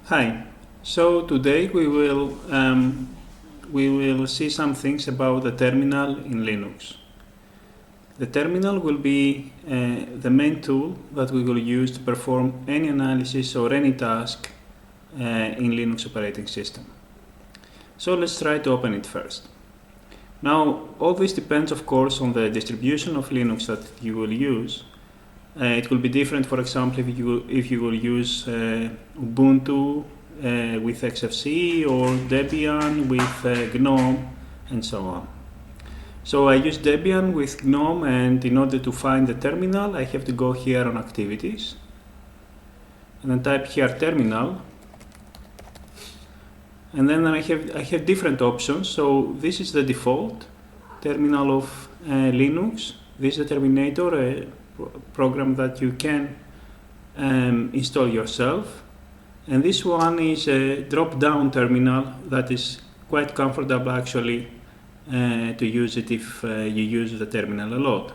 Hi. So today we will see some things about the terminal in Linux. The terminal will be the main tool that we will use to perform any analysis or any task in Linux operating system. So let's try to open it first. Now, all this depends, of course, on the distribution of Linux that you will use. It will be different, for example, if you will use Ubuntu with XFCE or Debian with GNOME and so on. So I use Debian with GNOME, and in order to find the terminal I have to go here on Activities and then type here terminal, and then I have different options. So this is the default terminal of Linux. This is the Terminator, a program that you can install yourself, and this one is a drop-down terminal that is quite comfortable actually to use it if you use the terminal a lot.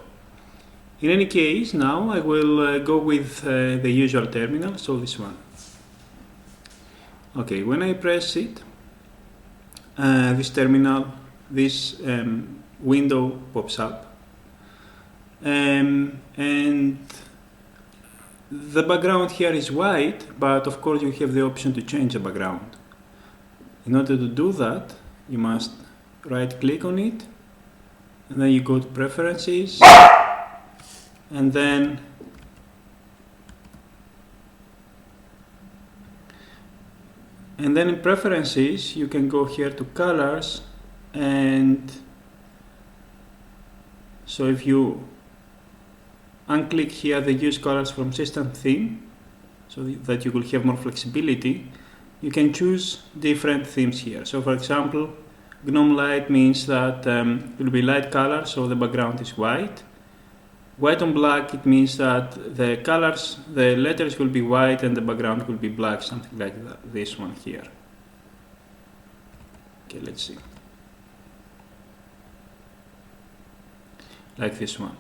In any case, now I will go with the usual terminal, so this one. Okay, when I press it, this terminal, this window pops up. And the background here is white, but of course you have the option to change the background. In order to do that, you must right click on it, and then you go to Preferences, and then in Preferences you can go here to Colors, and so if you unclick here the Use Colors from System Theme, so that you will have more flexibility, you can choose different themes here. So for example, GNOME Light means that it will be light color, so the background is white. White on black, it means that the colors, the letters will be white and the background will be black, something like that, this one here. Okay, let's see. Like this one.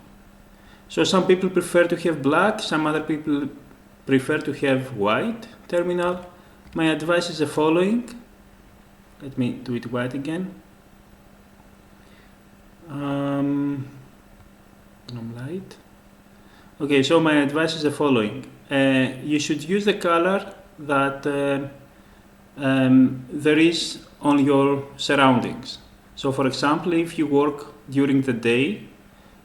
So some people prefer to have black, some other people prefer to have white terminal. My advice is the following. Let me do it white again. GNOME Light. Okay, so my advice is the following. You should use the color that there is on your surroundings. So for example, if you work during the day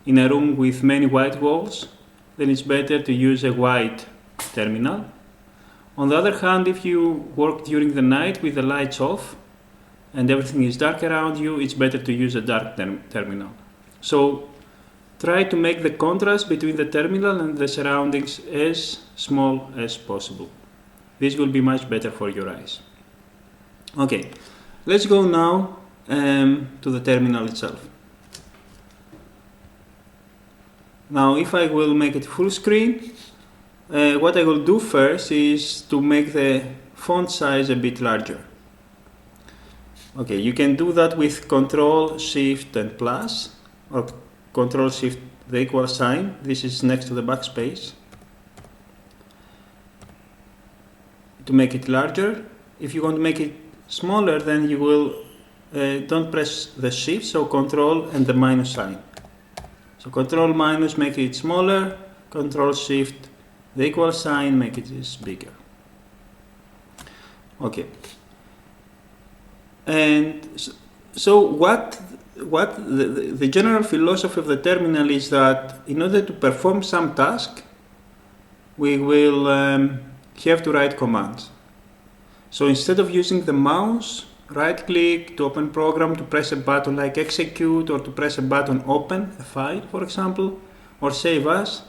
in a room with many white walls, then it's better to use a white terminal. On the other hand, if you work during the night with the lights off and everything is dark around you, it's better to use a dark terminal. So try to make the contrast between the terminal and the surroundings as small as possible. This will be much better for your eyes. Okay, let's go now to the terminal itself. Now, if I will make it full screen, what I will do first is to make the font size a bit larger. Okay, you can do that with Control, Shift and plus, or Control, Shift, the equal sign. This is next to the backspace. To make it larger. If you want to make it smaller, then you will don't press the Shift, so Control and the minus sign. So Control minus, make it smaller, Control Shift, the equal sign, make it bigger. Okay. And so what the general philosophy of the terminal is that in order to perform some task, we will have to write commands. So instead of using the mouse, right click to open program, to press a button like execute, or to press a button open a file, for example, or save as,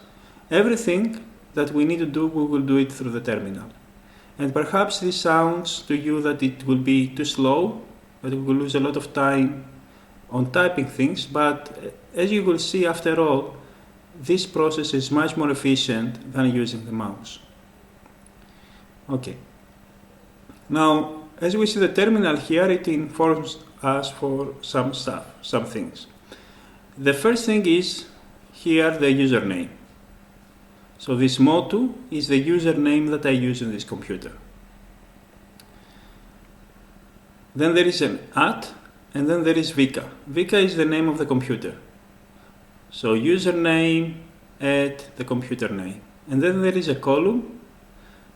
everything that we need to do, we will do it through the terminal. And perhaps this sounds to you that it will be too slow, that we will lose a lot of time on typing things, but as you will see, after all, this process is much more efficient than using the mouse. Okay. Now, as we see the terminal here, it informs us for some stuff, some things. The first thing is here the username. So this motu is the username that I use in this computer. Then there is an @ and then there is vika. Vika is the name of the computer. So username @ the computer name. And then there is a column,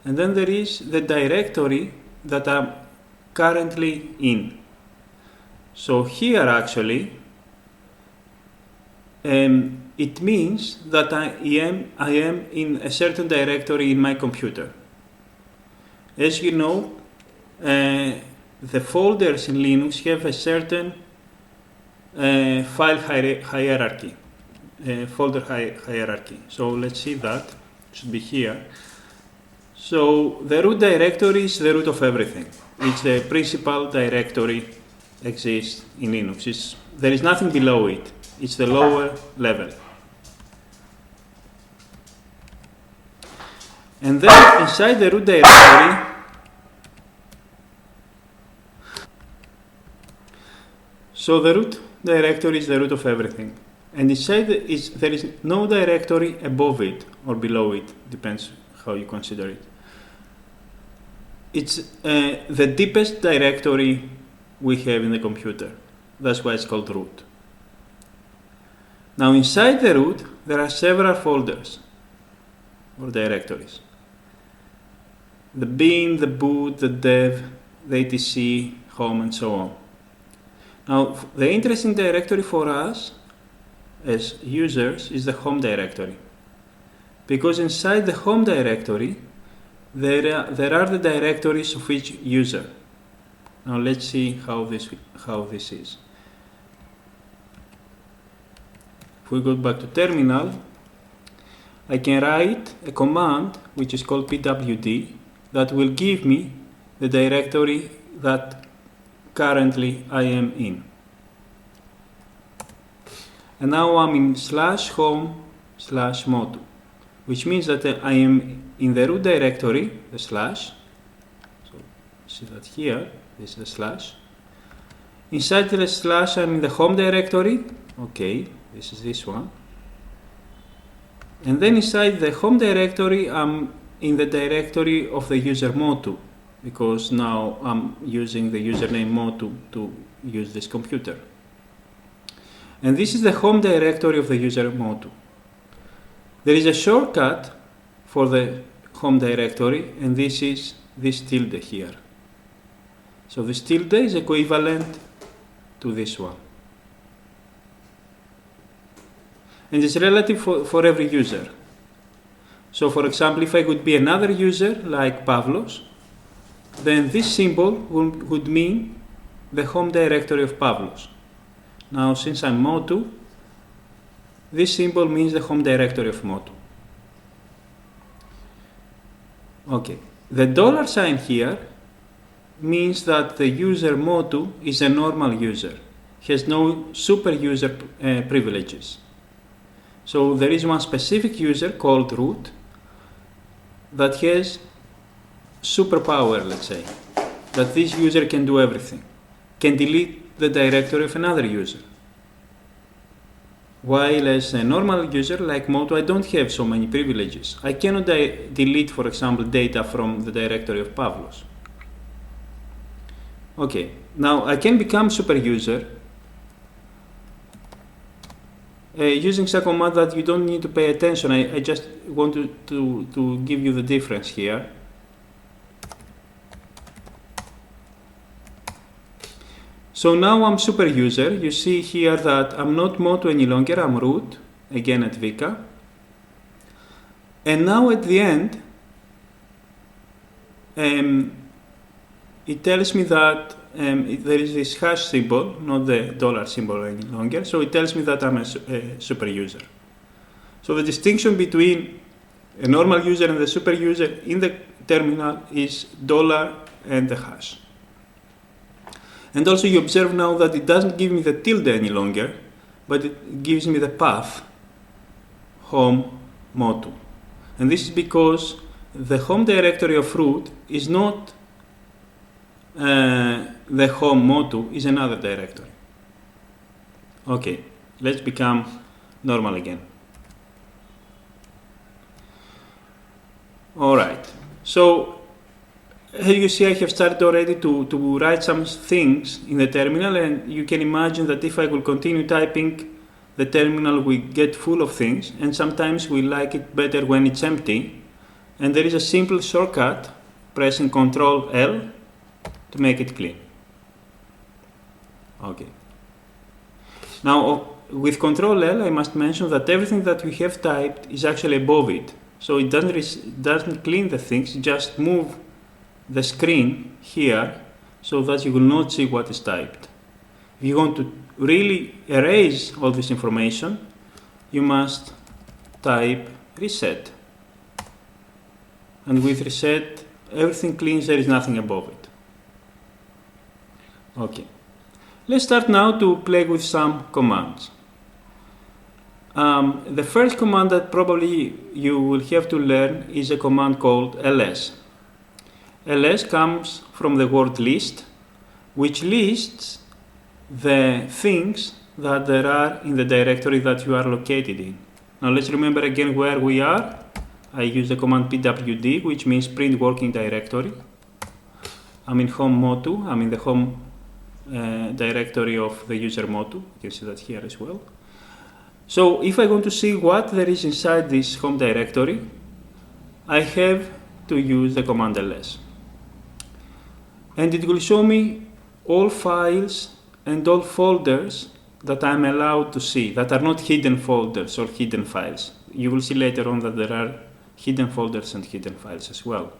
and then there is the directory that I'm currently in. So here actually, it means that I am in a certain directory in my computer. As you know, the folders in Linux have a certain file hierarchy, folder hierarchy. So let's see that. It should be here. So the root directory is the root of everything. It's the principal directory exists in Linux. There is nothing below it. It's the lower level. And then inside the root directory, so the root directory is the root of everything. And inside there is no directory above it or below it, depends how you consider it. It's the deepest directory we have in the computer. That's why it's called root. Now inside the root, there are several folders or directories. The bin, the boot, the dev, the etc, home, and so on. Now, the interesting directory for us as users is the home directory. Because inside the home directory, there are the directories of each user. Now let's see how this is. If we go back to terminal, I can write a command which is called pwd that will give me the directory that currently I am in. And now I'm in /home/motu, which means that I am in the root directory, the slash. So see that here, this is the slash. Inside the slash, I'm in the home directory. Okay, this is this one. And then inside the home directory, I'm in the directory of the user motu, because now I'm using the username motu to use this computer. And this is the home directory of the user motu. There is a shortcut for the home directory, and this is this tilde here. So this tilde is equivalent to this one. And it's relative for every user. So for example, if I could be another user like Pavlos, then this symbol would mean the home directory of Pavlos. Now since I'm motu, this symbol means the home directory of motu. Okay, the $sign here means that the user motu is a normal user, has no super user privileges. So there is one specific user called root that has superpower, let's say, that this user can do everything, can delete the directory of another user. While as a normal user like motu, I don't have so many privileges. I cannot delete, for example, data from the directory of Pavlos. Okay, now I can become super user using some command that you don't need to pay attention. I just want to give you the difference here. So now I'm super user. You see here that I'm not motu any longer, I'm root, again at Vika. And now at the end, it tells me that there is this hash symbol, not the $ symbol any longer. So it tells me that I'm a super user. So the distinction between a normal user and the super user in the terminal is $ and the hash. And also you observe now that it doesn't give me the tilde any longer, but it gives me the path, home, motu. And this is because the home directory of root is not the home motu, is another directory. Okay, let's become normal again. Alright, so As you see, I have started already to write some things in the terminal, and you can imagine that if I will continue typing, the terminal will get full of things, and sometimes we like it better when it's empty. And there is a simple shortcut, pressing Ctrl L to make it clean. Okay. Now, with Ctrl L, I must mention that everything that we have typed is actually above it. So it doesn't clean the things, just move the screen here so that you will not see what is typed. If you want to really erase all this information, you must type reset. And with reset, everything cleans, there is nothing above it. Okay. Let's start now to play with some commands. The first command that probably you will have to learn is a command called ls. ls comes from the word list, which lists the things that there are in the directory that you are located in. Now let's remember again where we are. I use the command pwd, which means print working directory. I'm in home motu, I'm in the home directory of the user motu. You can see that here as well. So if I want to see what there is inside this home directory, I have to use the command ls. And it will show me all files and all folders that I'm allowed to see, that are not hidden folders or hidden files. You will see later on that there are hidden folders and hidden files as well.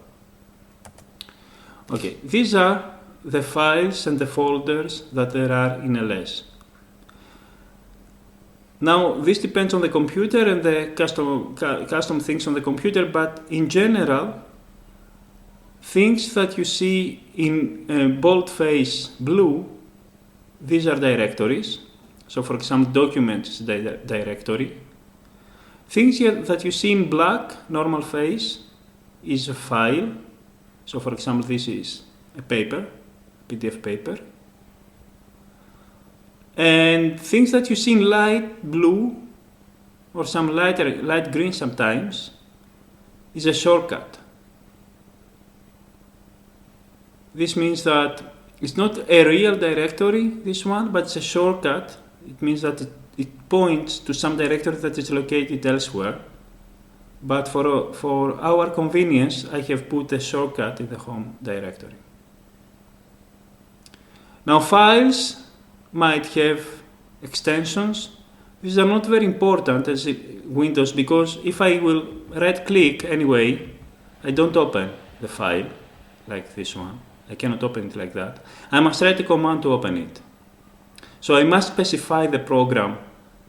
Okay, these are the files and the folders that there are in ls. Now, this depends on the computer and the custom things on the computer, but in general, things that you see in boldface blue, these are directories. So for example, documents is a directory. Things that you see in black, normal face, is a file. So for example, this is a paper, PDF paper. And things that you see in light blue, or some light green sometimes, is a shortcut. This means that it's not a real directory, this one, but it's a shortcut. It means that it points to some directory that is located elsewhere. But for our convenience, I have put a shortcut in the home directory. Now, files might have extensions. These are not very important as Windows, because if I will right-click anyway, I don't open the file like this one. I cannot open it like that. I must write a command to open it. So I must specify the program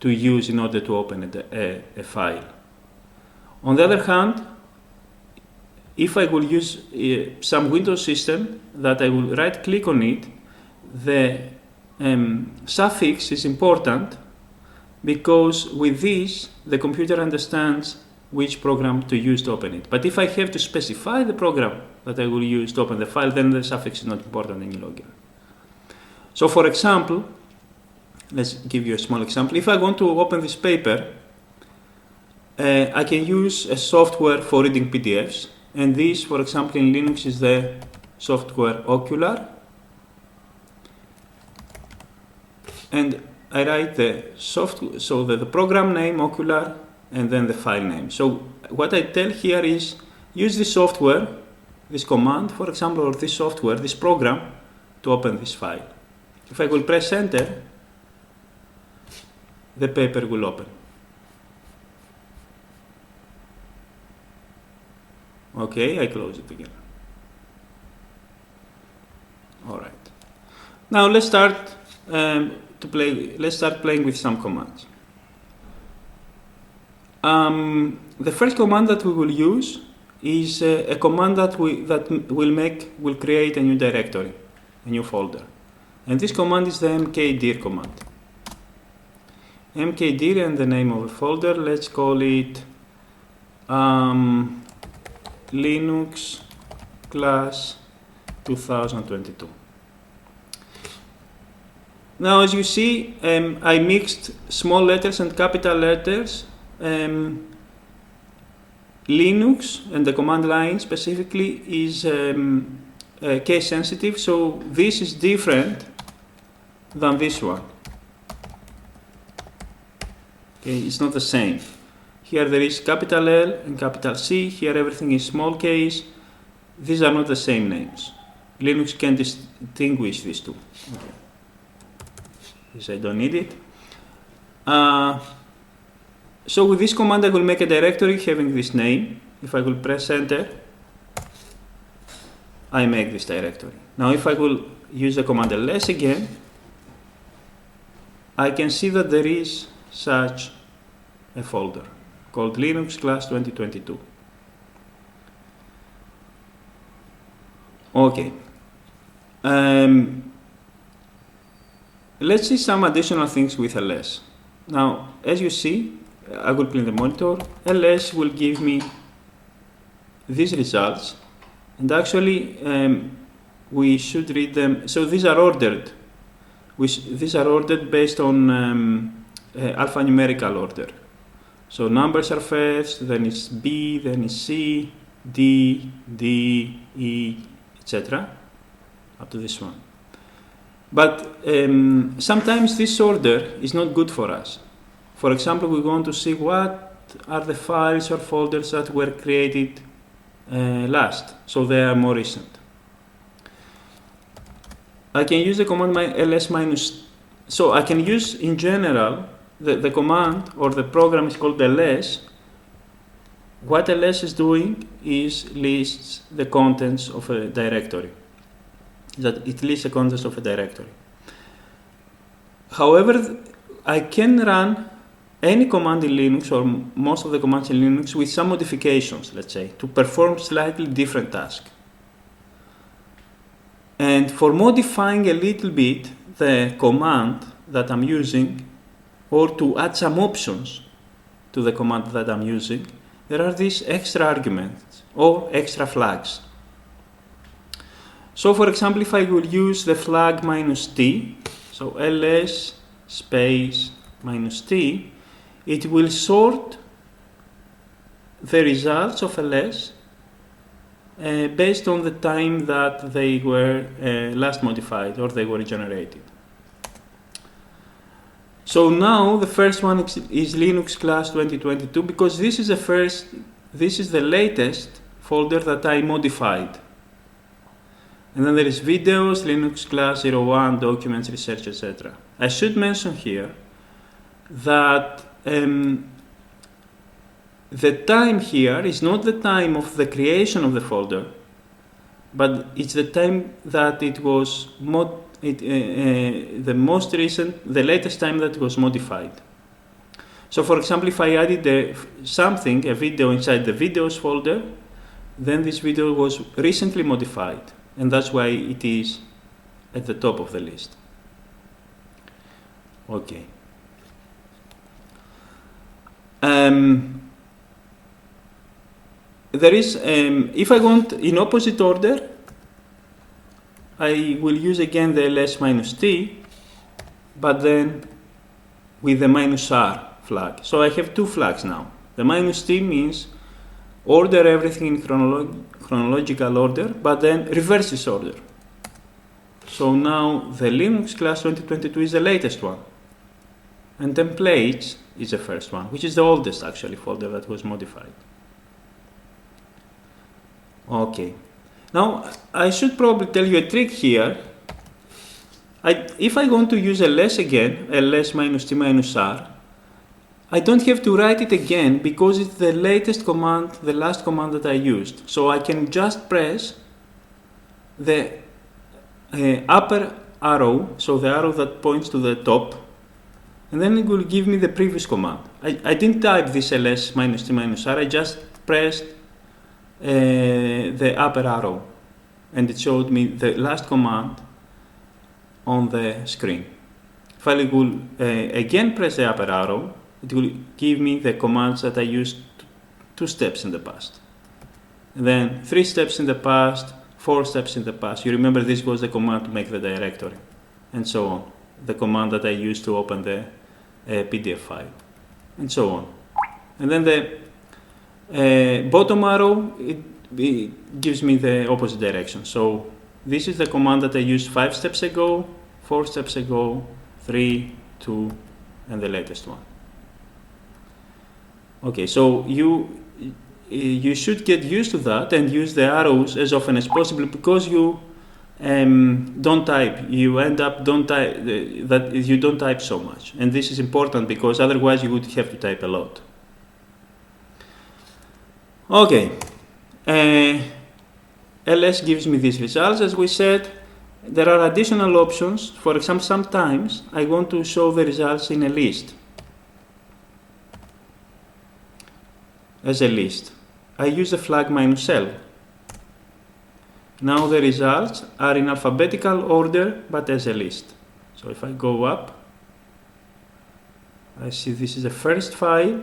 to use in order to open a file. On the other hand, if I will use some Windows system that I will right-click on it, the suffix is important, because with this, the computer understands which program to use to open it. But if I have to specify the program that I will use to open the file, then the suffix is not important any longer. So for example, let's give you a small example. If I want to open this paper, I can use a software for reading PDFs. And this, for example, in Linux is the software Ocular. And I write the software, so the program name Ocular, and then the file name. So what I tell here is use this software, this command, for example, or this software, this program, to open this file. If I will press enter, the paper will open. Okay, I close it again. All right. Now let's start Let's start playing with some commands. The first command that we will use is a command that will create a new directory, a new folder. And this command is the Mkdir command. Mkdir and the name of the folder, let's call it Linux class 2022. Now, as you see, I mixed small letters and capital letters. Linux and the command line specifically is case sensitive, so this is different than this one. Okay, it's not the same. Here there is capital L and capital C. Here everything is small case. These are not the same names. Linux can distinguish these two. Okay. This I don't need it. So with this command I will make a directory having this name. If I will press enter, I make this directory. Now if I will use the command ls again, I can see that there is such a folder called Linux class 2022. Okay. Let's see some additional things with ls. Now, as you see, I will clean the monitor. ls will give me these results, and actually we should read them. So these are ordered. These are ordered based on alphanumerical order. So numbers are first, then it's B, then it's C, D, D, E, etc. up to this one. But sometimes this order is not good for us. For example, we want to see what are the files or folders that were created last, so they are more recent. I can use the command ls minus, so I can use in general the command or the program is called ls. What ls is doing is lists the contents of a directory. That it lists the contents of a directory. However, I can run any command in Linux or most of the commands in Linux with some modifications, let's say, to perform slightly different tasks. And for modifying a little bit the command that I'm using, or to add some options to the command that I'm using, there are these extra arguments or extra flags. So for example, if I will use the flag -t, so ls space -t, it will sort the results of ls based on the time that they were last modified or they were generated. So now the first one is Linux class 2022 because this is the latest folder that I modified. And then there is videos, Linux class 01, documents, research, etc. I should mention here that the time here is not the time of the creation of the folder, but it's the time that it was the most recent, the latest time that it was modified. So for example, if I added a video inside the videos folder, then this video was recently modified, and that's why it is at the top of the list. Okay. There is, if I want in opposite order, I will use again the ls -t, but then with the -r flag. So I have two flags now. The -t means order everything in chronological order, but then reverse this order. So now the Linux class 2022 is the latest one, and templates is the first one, which is the oldest actually folder that was modified. Okay. Now, I should probably tell you a trick here. If I want to use ls again, ls -t -r, I don't have to write it again because it's the latest command, the last command that I used. So I can just press the upper arrow, so the arrow that points to the top, and then it will give me the previous command. I didn't type this ls -t -r, I just pressed the upper arrow, and it showed me the last command on the screen. If I will again press the upper arrow, it will give me the commands that I used 2 steps in the past. And then 3 steps in the past, 4 steps in the past. You remember this was the command to make the directory, and so on. The command that I used to open the PDF file, and so on. And then the bottom arrow, it gives me the opposite direction. So this is the command that I used 5 steps ago, 4 steps ago, 3, 2, and the latest one. Okay, so you should get used to that and use the arrows as often as possible, because you don't type. You end up don't type so much, and this is important because otherwise you would have to type a lot. Okay, ls gives me these results. As we said, there are additional options. For example, sometimes I want to show the results in a list, as a list. I use the flag -L. Now the results are in alphabetical order, but as a list. So if I go up, I see this is the first file.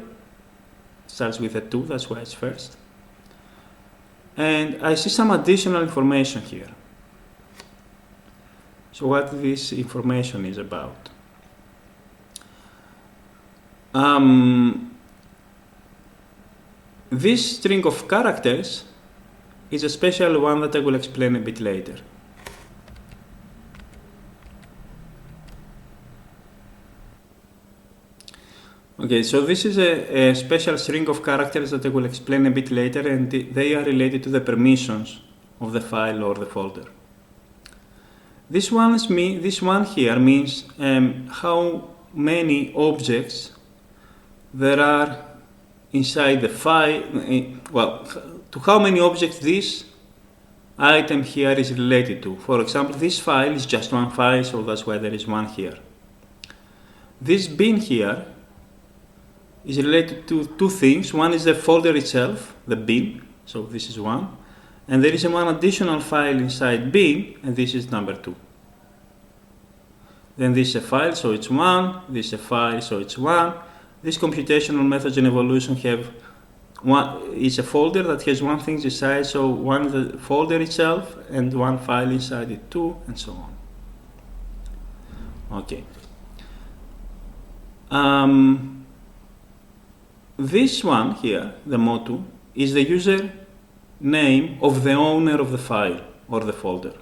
It starts with a 2, that's why it's first. And I see some additional information here. So what this information is about. This string of characters is a special one that I will explain a bit later. Okay, so this is a special string of characters that I will explain a bit later, and they are related to the permissions of the file or the folder. This one here means how many objects there are inside the file, to how many objects this item here is related to. For example, this file is just one file, so that's why there is one here. This bin here is related to two things. One is the folder itself, the bin, so this is one, and there is one additional file inside bin, and this is number 2. Then this is a file, so it's 1, this is a file, so it's 1. These computational methods in evolution have it's a folder that has one thing inside, so one is the folder itself and one file inside it too, and so on. Okay. This one here, the motu, is the user name of the owner of the file or the folder.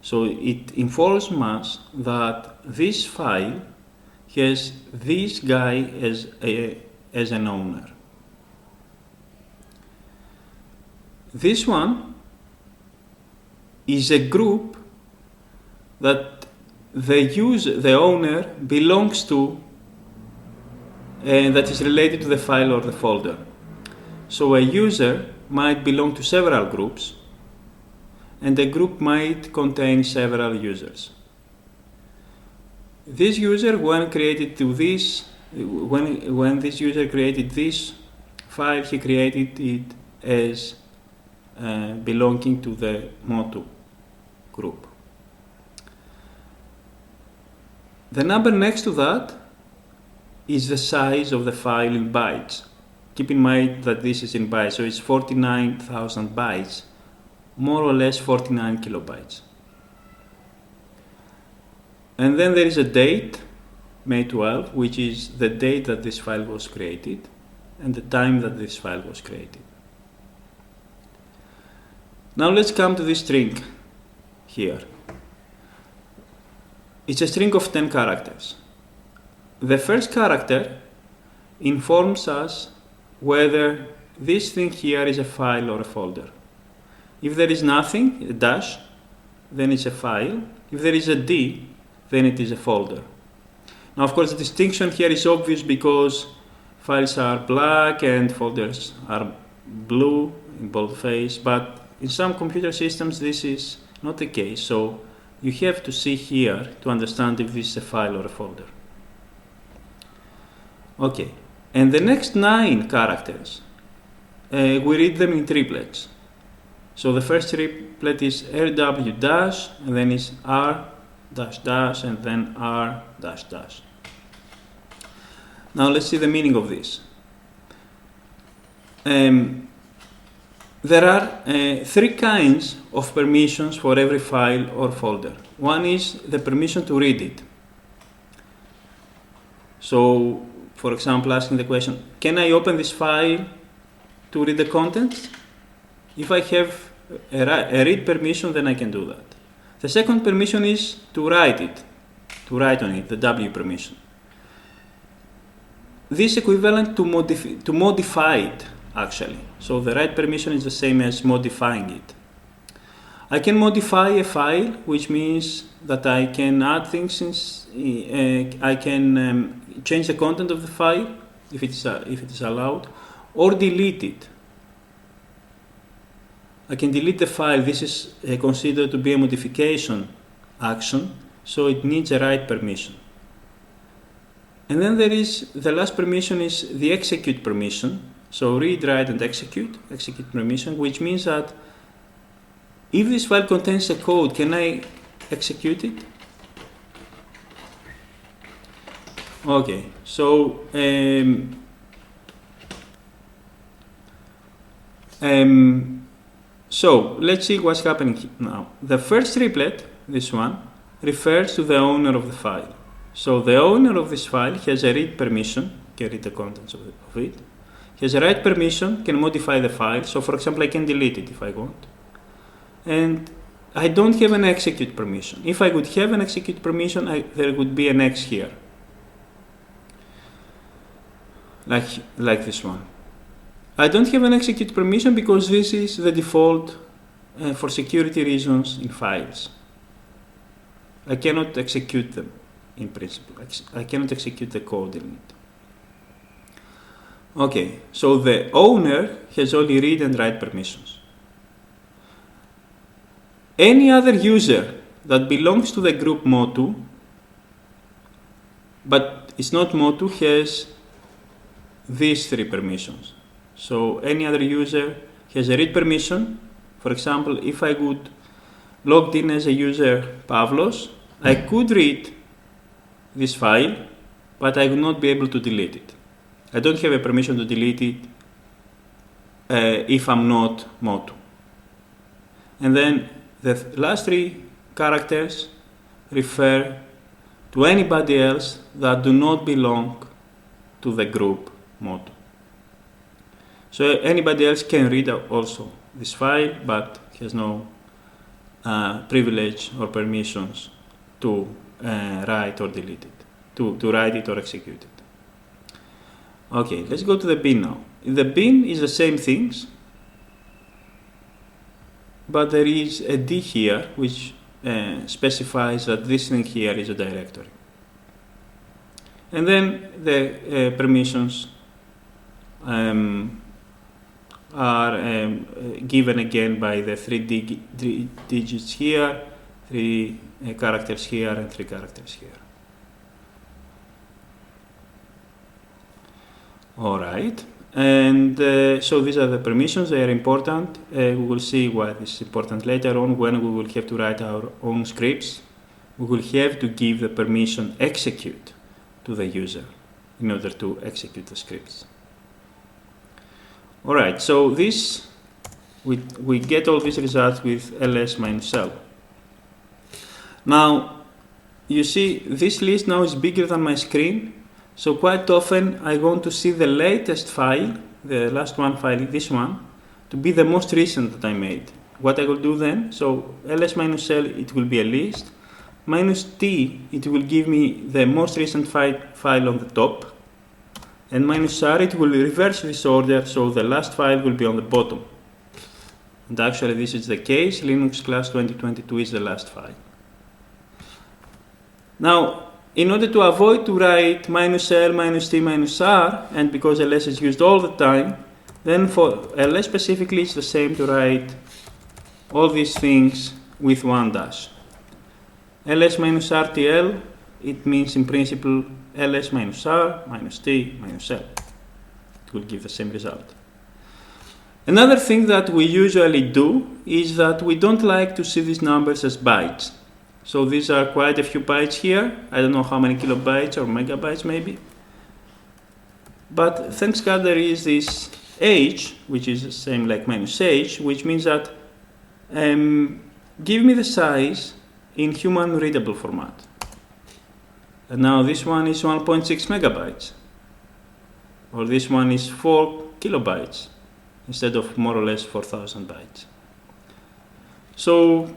So it informs us that this file has this guy as an owner. This one is a group that the owner belongs to, and that is related to the file or the folder. So a user might belong to several groups, and a group might contain several users. This user, when this user created this file, he created it as belonging to the motu group. The number next to that is the size of the file in bytes. Keep in mind that this is in bytes, so it's 49,000 bytes, more or less 49 kilobytes. And then there is a date, May 12, which is the date that this file was created and the time that this file was created. Now let's come to this string here. It's a string of 10 characters. The first character informs us whether this thing here is a file or a folder. If there is nothing, a dash, then it's a file. If there is a D, then it is a folder. Now, of course, the distinction here is obvious because files are black and folders are blue in boldface, but in some computer systems this is not the case, so you have to see here to understand if this is a file or a folder. Okay, and the next 9 characters, we read them in triplets. So the first triplet is RW dash, and then is R dash dash, and then R dash dash. Now let's see the meaning of this. There are 3 kinds of permissions for every file or folder. One is the permission to read it. So, for example, asking the question, can I open this file to read the contents? If I have a read permission, then I can do that. The second permission is to write on it, the W permission. This is equivalent to modify it, actually. So the write permission is the same as modifying it. I can modify a file, which means that I can add things, I can change the content of the file, if it is allowed, or delete it. I can delete the file. This is considered to be a modification action, so it needs a write permission. And then there is, the last permission is the execute permission. So read, write, and execute permission, which means that if this file contains a code, can I execute it? Okay, so so let's see what's happening now. The first triplet, this one, refers to the owner of the file. So the owner of this file has a read permission, can read the contents of it. He has a write permission, can modify the file. So for example, I can delete it if I want. And I don't have an execute permission. If I would have an execute permission, there would be an X here. Like this one. I don't have an execute permission because this is the default for security reasons in files. I cannot execute them in principle. I cannot execute the code in it. Okay, so the owner has only read and write permissions. Any other user that belongs to the group Motu, but is not Motu, has these three permissions. So any other user has a read permission. For example, if I would logged in as a user Pavlos, I could read this file, but I would not be able to delete it. I don't have a permission to delete it if I'm not Motu. And then the last three characters refer to anybody else that do not belong to the group Motu. So anybody else can read also this file, but has no privilege or permissions to write or delete it, to write it or execute it. Okay, let's go to the bin now. The bin is the same things, but there is a D here which specifies that this thing here is a directory. And then the permissions are given again by the three digits here, three characters here, and three characters here. All right, and so these are the permissions. They are important. We will see why this is important later on when we will have to write our own scripts. We will have to give the permission execute to the user in order to execute the scripts. All right, so this we get all these results with ls-l. Now, you see this list now is bigger than my screen. So quite often I want to see the latest file, the last one file, this one, to be the most recent that I made. What I will do then, so ls-l, it will be a list, -t, it will give me the most recent file on the top, and -r, it will reverse this order, so the last file will be on the bottom. And actually this is the case, Linux class 2022 is the last file. Now, in order to avoid to write -l, -t, -r, and because ls is used all the time, then for ls specifically it's the same to write all these things with one dash. ls-rtl, it means in principle ls-r, -t, -l. It will give the same result. Another thing that we usually do is that we don't like to see these numbers as bytes. So these are quite a few bytes here. I don't know how many kilobytes or megabytes maybe. But thanks God there is this h, which is the same like -h, which means that give me the size in human readable format. And now this one is 1.6 megabytes. Or this one is 4 kilobytes instead of more or less 4,000 bytes. So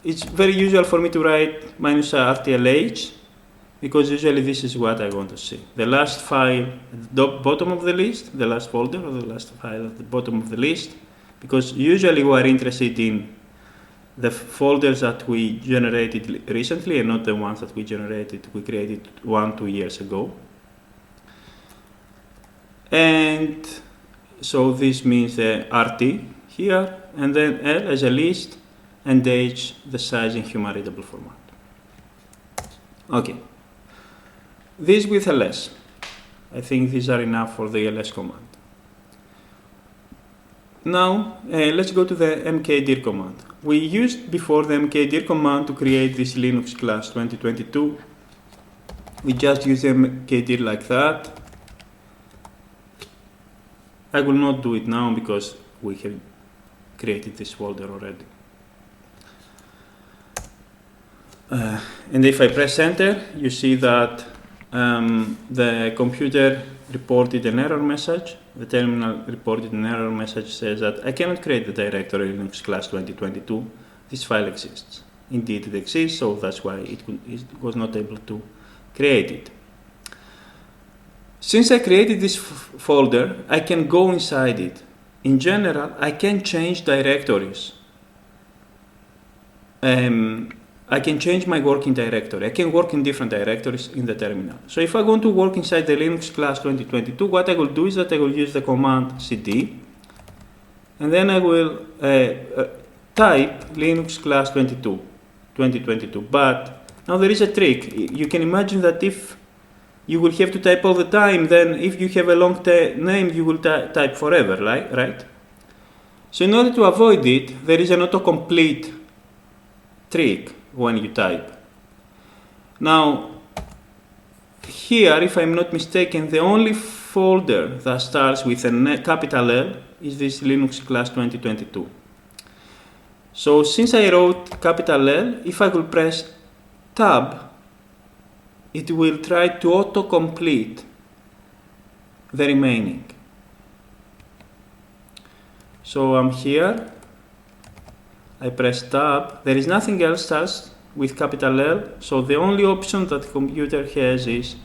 it's very usual for me to write -rtlh, because usually this is what I want to see. The last file at the bottom of the list, the last folder, or the last file at the bottom of the list, because usually we are interested in the folders that we generated recently and not the ones that we created 1-2 years ago. And so this means the RT here, and then L as a list, and H the size in human readable format. Okay. This with ls. I think these are enough for the ls command. Now, let's go to the Mkdir command. We used before the Mkdir command to create this Linux class 2022. We just use the Mkdir like that. I will not do it now because we have created this folder already. And if I press enter, you see that the computer reported an error message. The terminal reported an error message says that I cannot create the directory Linux class 2022. This file exists. Indeed, it exists, so that's why it was not able to create it. Since I created this folder, I can go inside it. In general, I can change directories. I can change my working directory. I can work in different directories in the terminal. So if I want to work inside the Linux class 2022, what I will do is that I will use the command cd, and then I will type Linux class 2022. But now there is a trick. You can imagine that if you will have to type all the time, then if you have a long name, you will type forever, right? So in order to avoid it, there is an autocomplete trick when you type. Now, here, if I'm not mistaken, the only folder that starts with a capital L is this Linux class 2022. So since I wrote capital L, if I will press tab, it will try to autocomplete the remaining. So I'm here, I press tab, there is nothing else starts with capital L, so the only option that the computer has is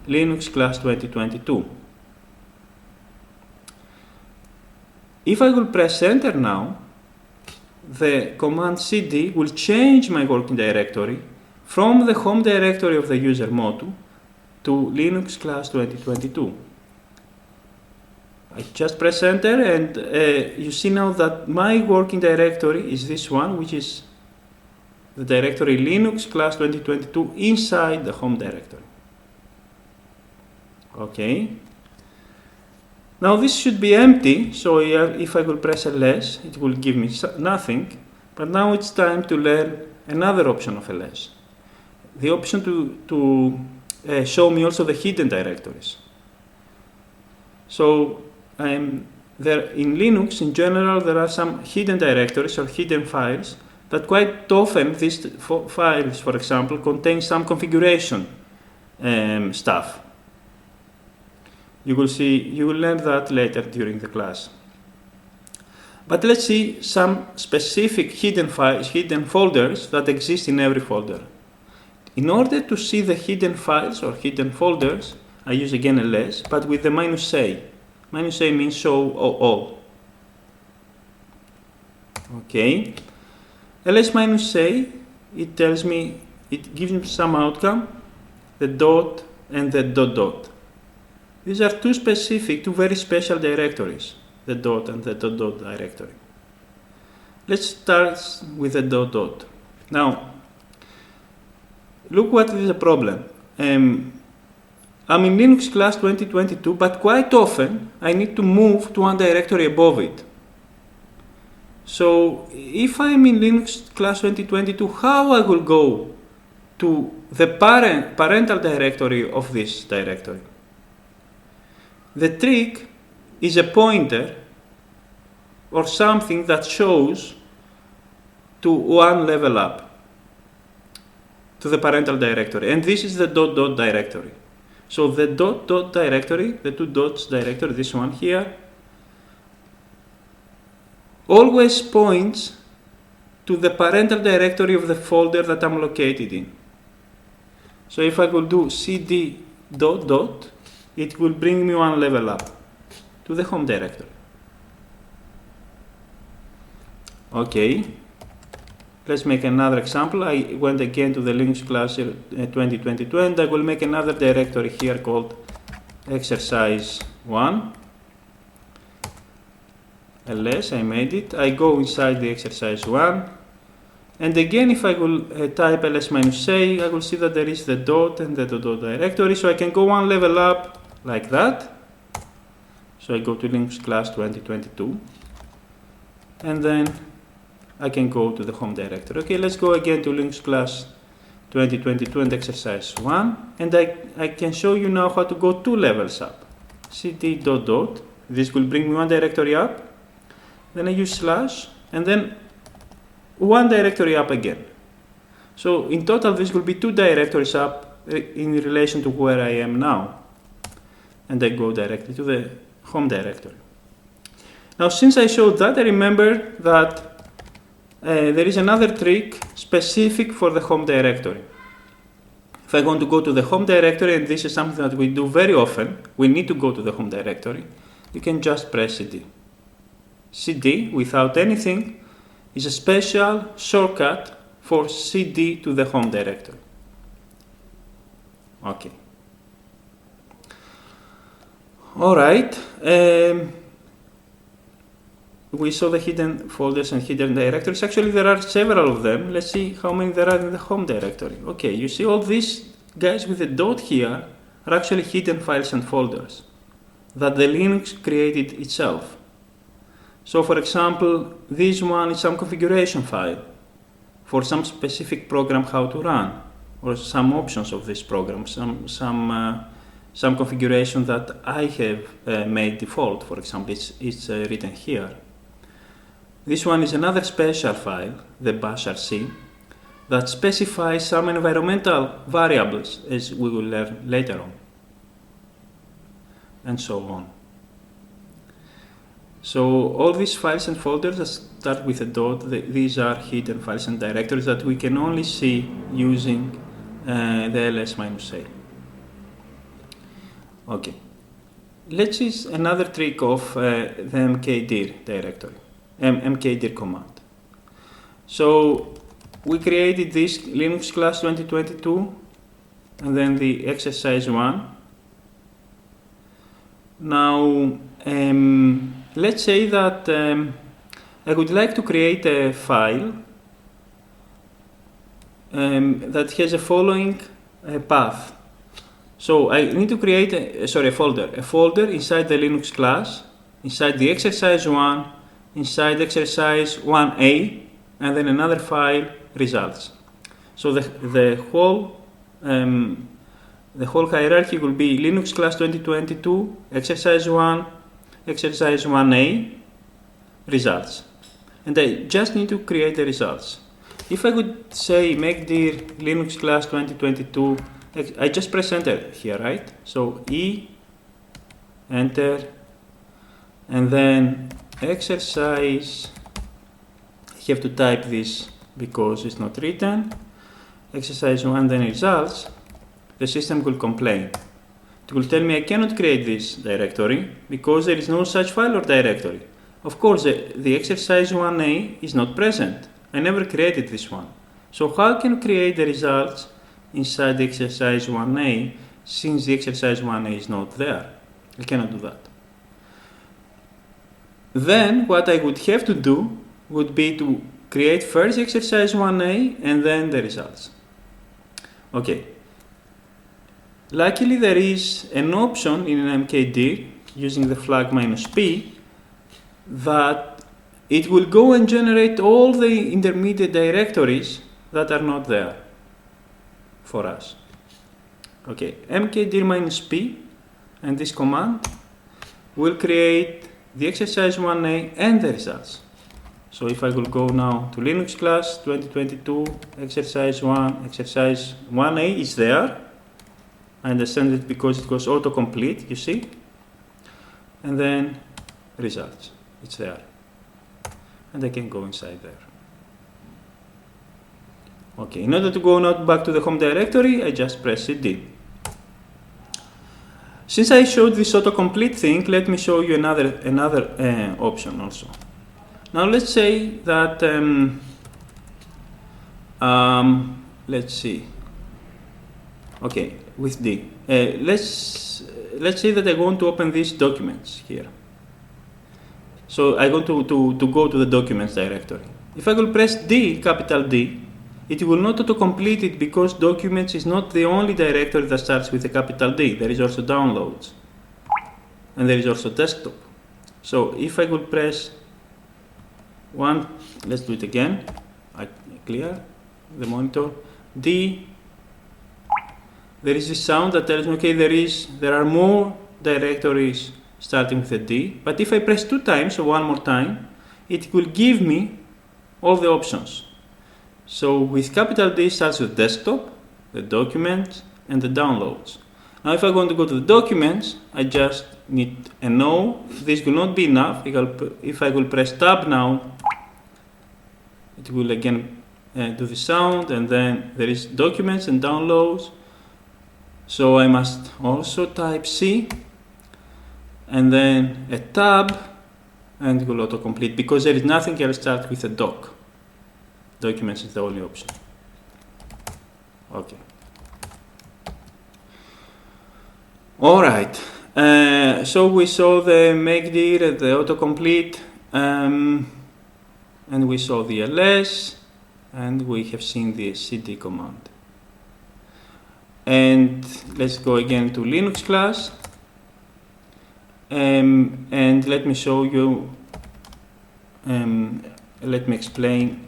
Linux class 2022. If I will press enter now, the command cd will change my working directory from the home directory of the user motu to Linux class 2022. I just press enter, and you see now that my working directory is this one, which is the directory Linux class 2022 inside the home directory. Okay. Now this should be empty, so if I will press ls, it will give me nothing. But now it's time to learn another option of ls. The option to show me also the hidden directories. So there in Linux, in general, there are some hidden directories or hidden files that quite often these files, for example, contain some configuration stuff. You will learn that later during the class. But let's see some specific hidden files, hidden folders that exist in every folder. In order to see the hidden files or hidden folders, I use again ls, but with the -a. -a means show all. Okay. ls -a, it tells me, it gives me some outcome, the dot and the dot. These are two very special directories, the dot and the dot directory. Let's start with the dot. Now, look what is the problem. I'm in Linux class 2022, but quite often I need to move to one directory above it. So if I'm in Linux class 2022, how I will go to the parental directory of this directory? The trick is a pointer or something that shows to one level up to the parental directory, and this is the dot directory. So the dot directory, the two dots directory, this one here, always points to the parental directory of the folder that I'm located in. So if I will do cd ... it will bring me one level up to the home directory. Okay, let's make another example. I went again to the Linux class 2022 and I will make another directory here called exercise 1. ls, I made it. I go inside the exercise 1. And again, if I will type ls-a, I will see that there is the dot and the dot directory. So I can go one level up like that. So I go to Linux class 2022. And then I can go to the home directory. Okay, let's go again to Linux class 2022 and exercise 1. And I can show you now how to go 2 levels up. cd ... This will bring me one directory up. Then I use slash and then one directory up again. So in total this will be 2 directories up in relation to where I am now. And I go directly to the home directory. Now since I showed that, I remember that there is another trick specific for the home directory. If I want to go to the home directory, and this is something that we do very often, we need to go to the home directory, you can just press cd. cd without anything is a special shortcut for cd to the home directory. Okay. Alright. We saw the hidden folders and hidden directories. Actually, there are several of them. Let's see how many there are in the home directory. Okay, you see all these guys with the dot here are actually hidden files and folders that the Linux created itself. So for example, this one is some configuration file for some specific program how to run, or some options of this program, some configuration that I have made default. For example, it's written here. This one is another special file, the bashrc, that specifies some environmental variables, as we will learn later on, and so on. So all these files and folders that start with a dot, these are hidden files and directories that we can only see using the ls-a. Okay, let's use another trick of the Mkdir directory, Mkdir command. So we created this Linux class 2022 and then the exercise 1. Now, let's say that I would like to create a file that has a following path. So I need to create a folder inside the Linux class, inside the exercise 1, inside exercise 1a, and then another file, results. So the whole hierarchy will be Linux class 2022, exercise 1, exercise 1a, results. And I just need to create the results. If I would say Mkdir Linux class 2022, I just press enter here, right? So E, enter, and then exercise, I have to type this because it's not written, exercise 1, then results, the system will complain. It will tell me I cannot create this directory because there is no such file or directory. Of course, the exercise 1a is not present. I never created this one. So how can I create the results inside the exercise 1a since the exercise 1a is not there? I cannot do that. Then what I would have to do would be to create first exercise 1a and then the results. Okay. Luckily there is an option in Mkdir using the flag -p that it will go and generate all the intermediate directories that are not there for us. Okay, Mkdir -p and this command will create the exercise 1a and the results. So if I will go now to Linux class 2022, exercise 1, exercise 1a is there. I understand it because it was autocomplete, you see. And then results, it's there. And I can go inside there. Okay, in order to go now back to the home directory, I just press CD. Since I showed this autocomplete thing, let me show you another option also. Now let's say that, let's see, okay, with D. Let's say that I want to open these documents here. So I want to go to the documents directory. If I will press D, capital D, it will not autocomplete it because documents is not the only directory that starts with a capital D. There is also downloads. And there is also desktop. So if I will press one, let's do it again. I clear the monitor. D, there is this sound that tells me, okay, there are more directories starting with a D. But if I press 2 times, so one more time, it will give me all the options. So with capital D starts with desktop, the documents, and the downloads. Now if I want to go to the documents, I just need a no. This will not be enough. If I will press tab now, it will again do the sound, and then there is documents and downloads. So I must also type C, and then a tab, and it will autocomplete because there is nothing else start with a doc. Documents is the only option. Okay. All right. So we saw the Mkdir, the autocomplete, and we saw the ls, and we have seen the cd command. And let's go again to Linux class, and let me show you. Let me explain,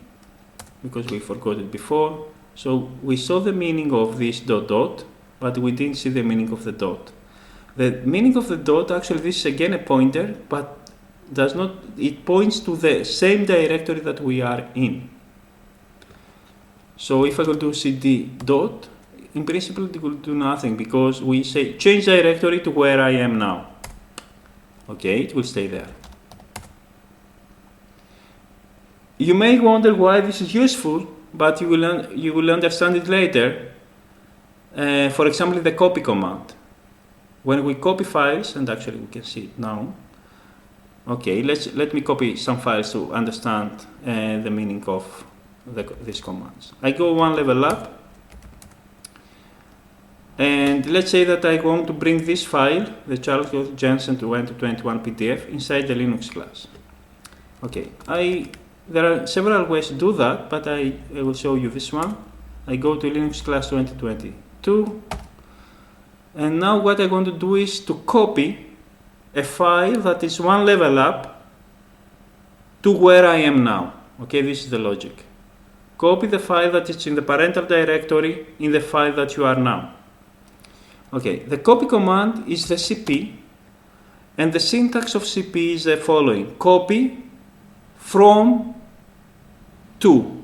because we forgot it before. So we saw the meaning of this dot dot, but we didn't see the meaning of the dot. The meaning of the dot, actually this is again a pointer, but does not, it points to the same directory that we are in. So if I go to cd dot, in principle it will do nothing, because we say change directory to where I am now. Okay, it will stay there. You may wonder why this is useful, but you will understand it later. For example, the copy command. When we copy files, and actually we can see it now. Okay, let me copy some files to understand the meaning of these commands. I go one level up, and let's say that I want to bring this file, the Charles Jensen 2021 PDF, inside the Linux class. Okay, there are several ways to do that, but I will show you this one. I go to Linux class 2022, and now what I want to do is to copy a file that is one level up to where I am now. Okay, this is the logic. Copy the file that is in the parental directory in the file that you are now. Okay, the copy command is the cp, and the syntax of cp is the following: copy from to.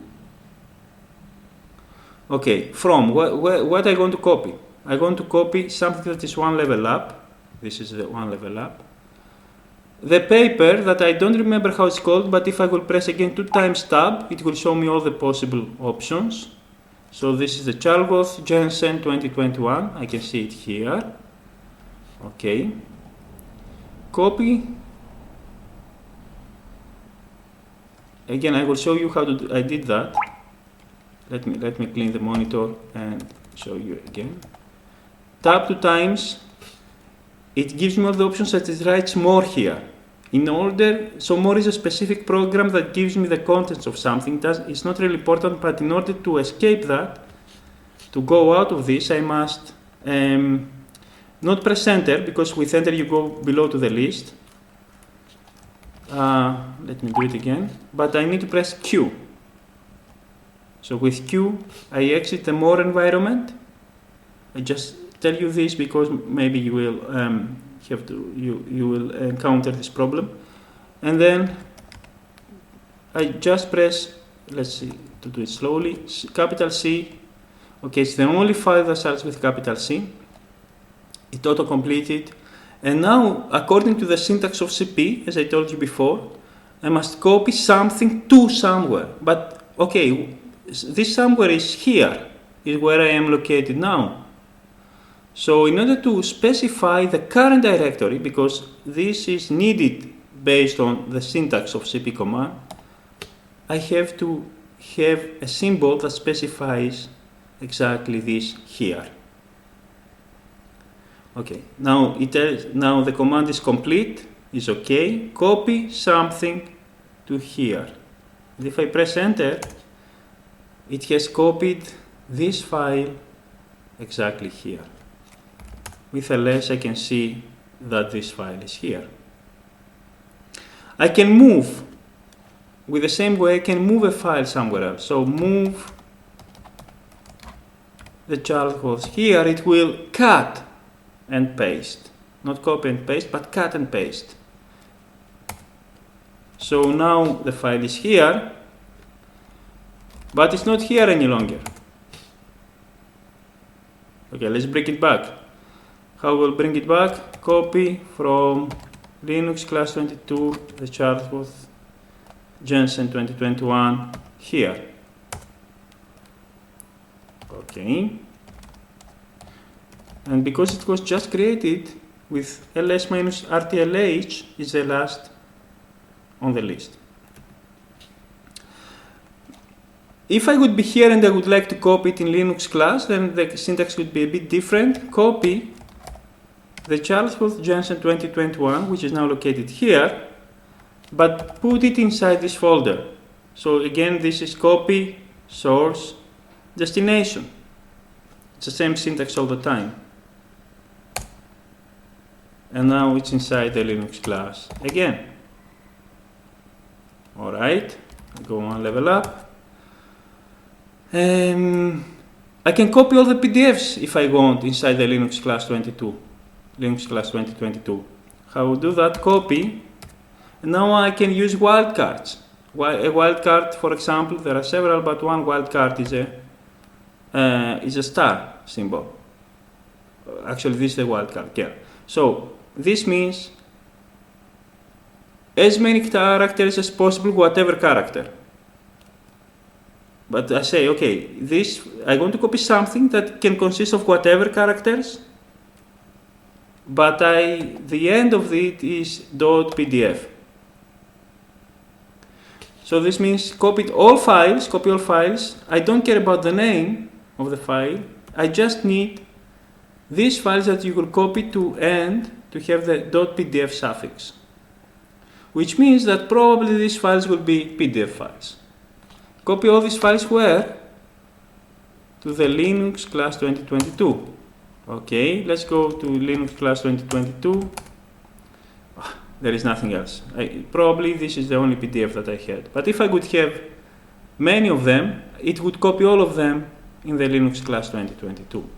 Okay, from what I want to copy? I want to copy something that is one level up. This is the one level up. The paper that I don't remember how it's called, but if I will press again 2 times tab, it will show me all the possible options. So this is the Charles Jensen 2021. I can see it here. Okay. Copy. Again, I will show you how I did that. Let me clean the monitor and show you again. Tab 2 times. It gives me all the options that it writes more here. In order, so more is a specific program that gives me the contents of something. It's not really important, but in order to escape that, to go out of this, I must not press enter, because with enter you go below to the list. Let me do it again, but I need to press Q. So with Q, I exit the more environment. I just tell you this because maybe you will you will encounter this problem, and then I just press, let's see, to do it slowly, capital C. Okay, it's the only file that starts with capital C. It auto-completed, and now according to the syntax of CP, as I told you before, I must copy something to somewhere. But okay, this somewhere is here, is where I am located now. So in order to specify the current directory, because this is needed based on the syntax of cp command, I have to have a symbol that specifies exactly this here. Okay, now the command is complete, is okay. Copy something to here. And if I press enter, it has copied this file exactly here. With ls I can see that this file is here. I can move, with the same way I can move a file somewhere else. So move the child host here, it will cut and paste. Not copy and paste, but cut and paste. So now the file is here, but it's not here any longer. Okay, let's bring it back. How we'll bring it back? Copy from Linux class 22, the child host Jensen 2021 here. Okay. And because it was just created with ls-rtlh is the last on the list. If I would be here and I would like to copy it in Linux class, then the syntax would be a bit different. Copy the child host Jensen 2021, which is now located here, but put it inside this folder. So again, this is copy, source, destination. It's the same syntax all the time. And now it's inside the Linux class again. Alright, go one level up. I can copy all the PDFs if I want inside the Linux class 22. Linux class 2022. How do that? Copy. And now I can use wildcards. A wildcard, for example, there are several, but one wildcard is a star symbol. Actually, this is the wildcard. Yeah. So this means as many characters as possible, whatever character. But I say, okay, I want to copy something that can consist of whatever characters, but the end of it is .pdf. So this means copy all files. I don't care about the name of the file. I just need these files that you will copy to end to have the .pdf suffix, which means that probably these files will be PDF files. Copy all these files where? To the Linux class 2022. Okay, let's go to Linux class 2022. There is nothing else. Probably this is the only PDF that I had. But if I could have many of them, it would copy all of them in the Linux class 2022.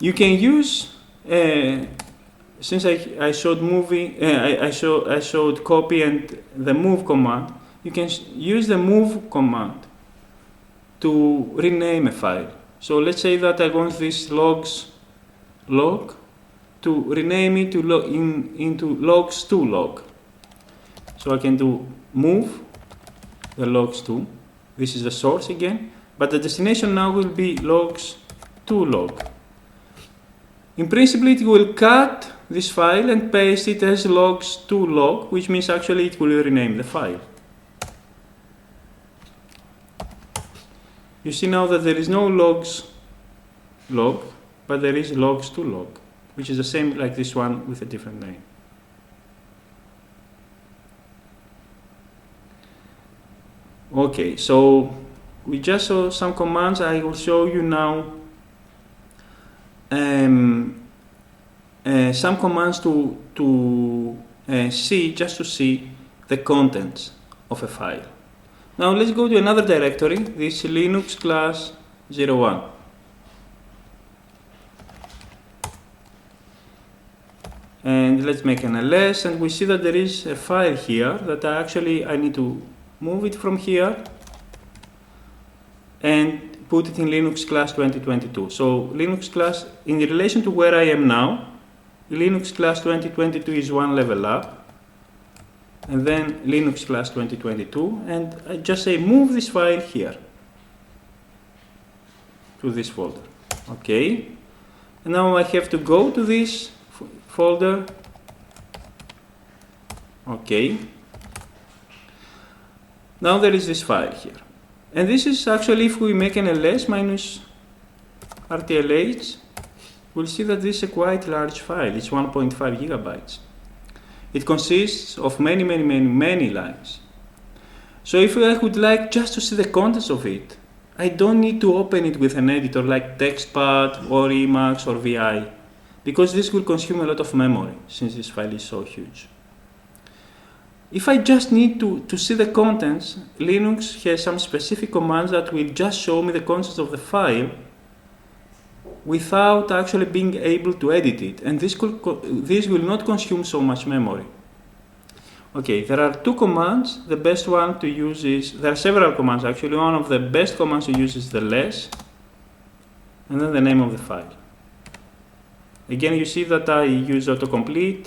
You can use, since I showed I showed copy and the move command, you can use the move command to rename a file. So let's say that I want this logs log to rename it into logs2log. So I can do move the logs2. This is the source again, but the destination now will be logs2log. In principle, it will cut this file and paste it as logs2log, which means actually it will rename the file. You see now that there is no logs.log, but there is logs2log, which is the same like this one with a different name. Okay, so we just saw some commands. I will show you now some commands to see, just to see the contents of a file. Now let's go to another directory, this Linux class 01. And let's make an ls, and we see that there is a file here that I need to move it from here and put it in Linux class 2022. So Linux class, in relation to where I am now, Linux class 2022 is one level up. and then Linux class 2022, and I just say move this file here to this folder. Okay, and now I have to go to this folder. Okay, now there is this file here, and this is actually, if we make an ls minus rtlh, we'll see that this is a quite large file. It's 1.5 gigabytes. It consists of many lines. So if I would like just to see the contents of it, I don't need to open it with an editor like TextPad or Emacs or VI, because this will consume a lot of memory since this file is so huge. If I just need to see the contents, Linux has some specific commands that will just show me the contents of the file without actually being able to edit it, and this will not consume so much memory. Okay, there are two commands. The best one to use is, there are several commands actually. One of the best commands to use is the ls, and then the name of the file. Again, you see that I use autocomplete.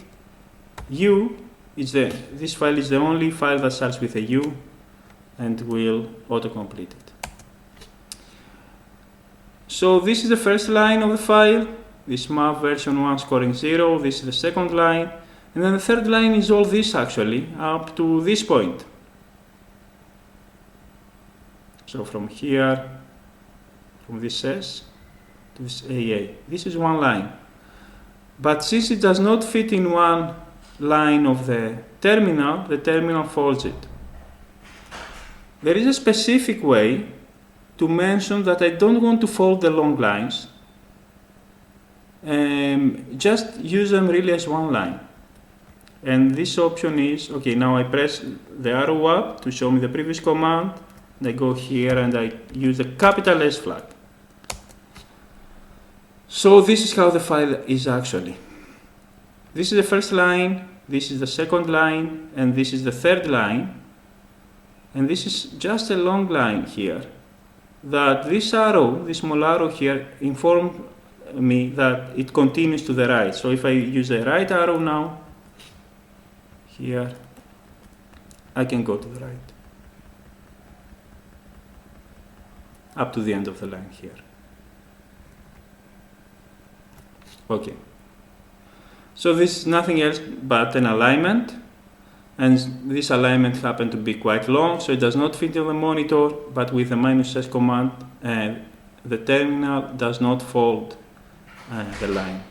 This file is the only file that starts with a U and will autocomplete it. So this is the first line of the file, this map version 1 scoring 0, this is the second line, and then the third line is all this actually, up to this point. So from here, from this S to this AA, this is one line. But since it does not fit in one line of the terminal folds it. There is a specific way to mention that I don't want to fold the long lines. Just use them really as one line. And this option is, okay, now I press the arrow up to show me the previous command, and I go here and I use the capital S flag. So this is how the file is actually. This is the first line, this is the second line, and this is the third line. And this is just a long line here. That this arrow, this small arrow here, informs me that it continues to the right. So if I use the right arrow now, here, I can go to the right. Up to the end of the line here. Okay. So this is nothing else but an alignment. And this alignment happened to be quite long, so it does not fit on the monitor, but with the -s command, the terminal does not fold the line.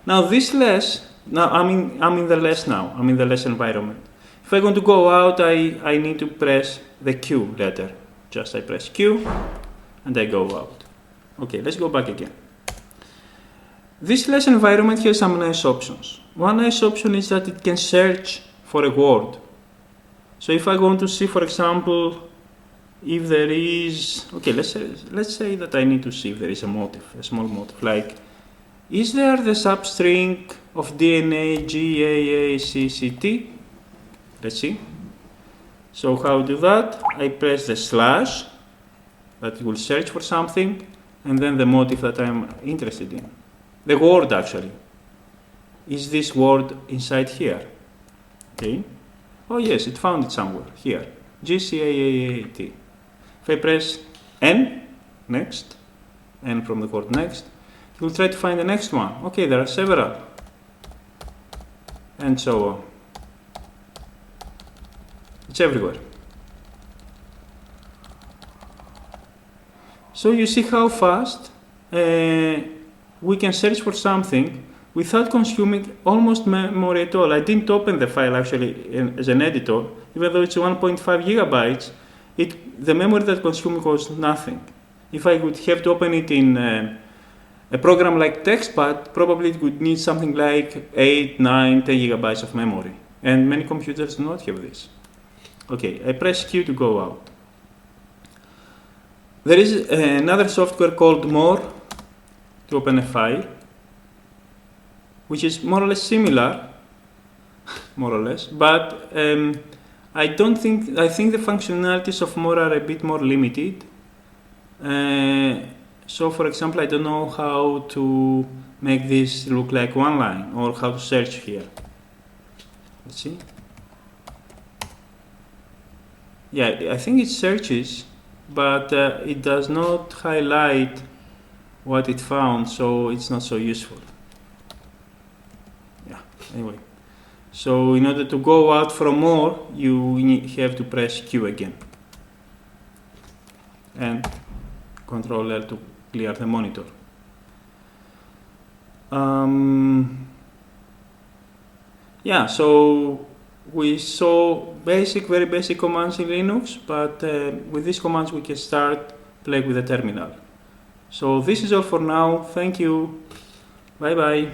Now this less, now I'm in the less now, I'm in the less environment. If I want to go out, I need to press the Q letter. Just I press Q, and I go out. Okay, let's go back again. This less environment has some nice options. One nice option is that it can search for a word. So if I want to see, for example, if there is, okay, let's say that I need to see if there is a motif, a small motif, like, is there the substring of DNA GAACCT? Let's see. So how to do that? I press the slash, that will search for something, and then the motif that I'm interested in. The word actually. Is this word inside here? Okay. Oh yes, it found it somewhere here. GCAAT. If I press N, next, N from the word next, it will try to find the next one. Okay, there are several. And so on. It's everywhere. So you see how fast we can search for something without consuming almost memory at all. I didn't open the file actually as an editor, even though it's 1.5 gigabytes, the memory that consumed was nothing. If I would have to open it in a program like TextPad, probably it would need something like 8, 9, 10 gigabytes of memory. And many computers do not have this. Okay, I press Q to go out. There is another software called More to open a file, which is more or less similar, more or less, but I think the functionalities of More are a bit more limited. So for example, I don't know how to make this look like one line or how to search here. Let's see. yeah, I think it searches, but it does not highlight what it found, so it's not so useful. Yeah, anyway. So in order to go out from more, you have to press Q again. And Control L to clear the monitor. Yeah, so we saw very basic commands in Linux, but with these commands we can start playing with the terminal. So this is all for now. Thank you. Bye bye.